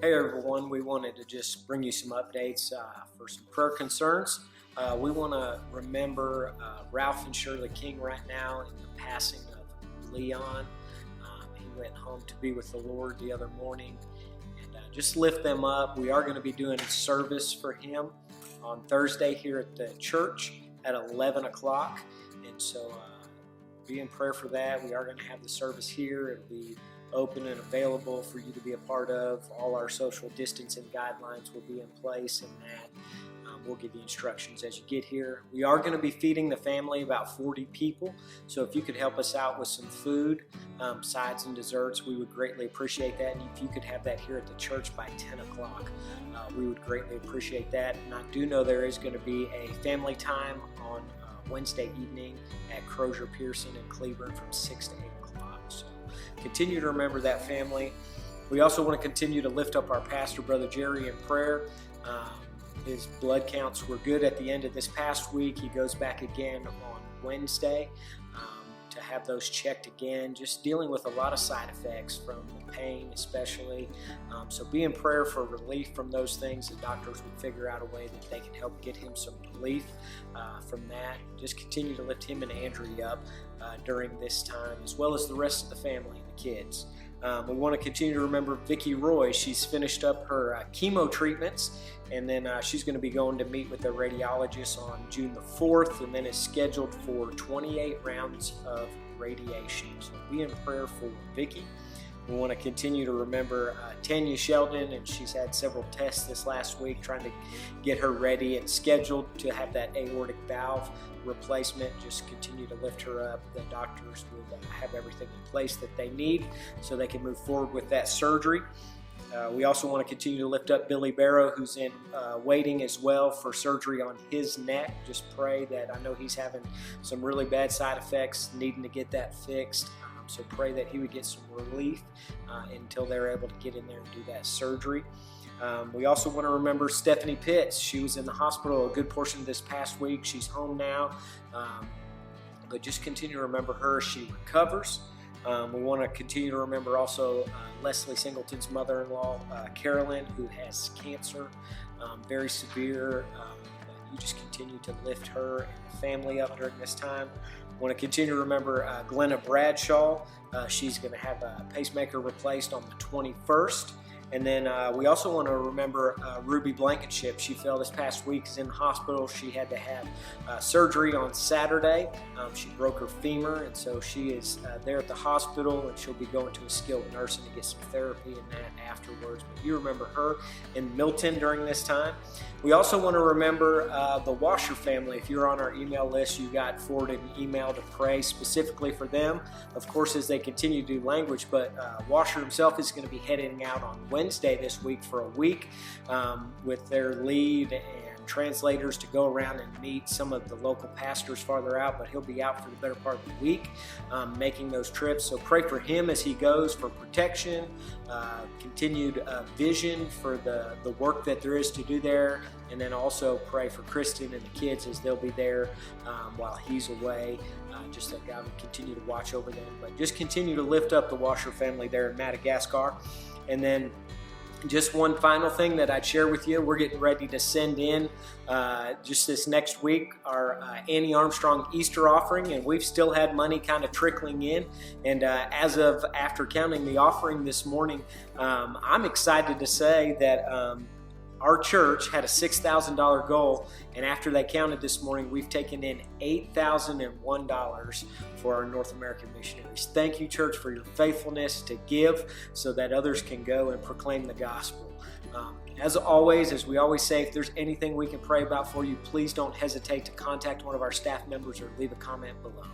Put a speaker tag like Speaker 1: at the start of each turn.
Speaker 1: Hey everyone, we wanted to just bring you some updates for some prayer concerns. We want to remember Ralph and Shirley King right now in the passing of Leon. He went home to be with the Lord the other morning, and just lift them up. We are going to be doing a service for him on Thursday here at the church at 11 o'clock, and so be in prayer for that. We are going to have the service here. It'll be open and available for you to be a part of. All our social distancing guidelines will be in place, and that we'll give you instructions as you get here. We are going to be feeding the family, about 40 people, so if you could help us out with some food, sides and desserts, we would greatly appreciate that. And if you could have that here at the church by 10 o'clock, we would greatly appreciate that. And I do know there is going to be a family time on Wednesday evening at Crozier Pearson in Cleburne from 6 to 8 o'clock. So continue to remember that family. We also want to continue to lift up our pastor, Brother Jerry, in prayer. His blood counts were good at the end of this past week. He goes back again on Wednesday to have those checked again, just dealing with a lot of side effects from the pain especially. So be in prayer for relief from those things. The doctors would figure out a way that they can help get him some relief from that. Just continue to lift him and Andrea up during this time, as well as the rest of the family and the kids. We want to continue to remember Vicki Roy. She's finished up her chemo treatments, and then she's going to be going to meet with the radiologist on June the 4th, and then is scheduled for 28 rounds of radiation. So be in prayer for Vicki. We want to continue to remember Tanya Sheldon, and she's had several tests this last week trying to get her ready and scheduled to have that aortic valve replacement. Just continue to lift her up. The doctors will have everything in place that they need so they can move forward with that surgery. We also want to continue to lift up Billy Barrow, who's in waiting as well for surgery on his neck. Just pray that, I know he's having some really bad side effects, needing to get that fixed. So pray that he would get some relief until they're able to get in there and do that surgery. We also want to remember Stephanie Pitts. She was in the hospital a good portion of this past week. She's home now, but just continue to remember her as she recovers. We want to continue to remember also Leslie Singleton's mother-in-law, Carolyn, who has cancer, very severe. But you just continue to lift her and the family up during this time. We want to continue to remember Glenna Bradshaw. She's going to have a pacemaker replaced on the 21st. And then we also want to remember Ruby Blankenship. She fell this past week, is in the hospital. She had to have surgery on Saturday. She broke her femur, and so she is there at the hospital, and she'll be going to a skilled nursing to get some therapy and that afterwards. But you remember her in Milton during this time. We also want to remember the Washer family. If you're on our email list, you got forwarded an email to pray specifically for them, of course, as they continue to do language. But Washer himself is going to be heading out on Wednesday this week for a week with their lead and translators to go around and meet some of the local pastors farther out, but he'll be out for the better part of the week making those trips. So pray for him as he goes, for protection, continued vision for the work that there is to do there, and then also pray for Kristen and the kids as they'll be there while he's away, just that God would continue to watch over them. But just continue to lift up the Washer family there in Madagascar. And then just one final thing that I'd share with you, we're getting ready to send in just this next week our Annie Armstrong Easter offering, and we've still had money kind of trickling in. And as of after counting the offering this morning, I'm excited to say that our church had a $6,000 goal, and after they counted this morning, we've taken in $8,001 for our North American missionaries. Thank you, church, for your faithfulness to give so that others can go and proclaim the gospel. As always, as we always say, if there's anything we can pray about for you, please don't hesitate to contact one of our staff members or leave a comment below.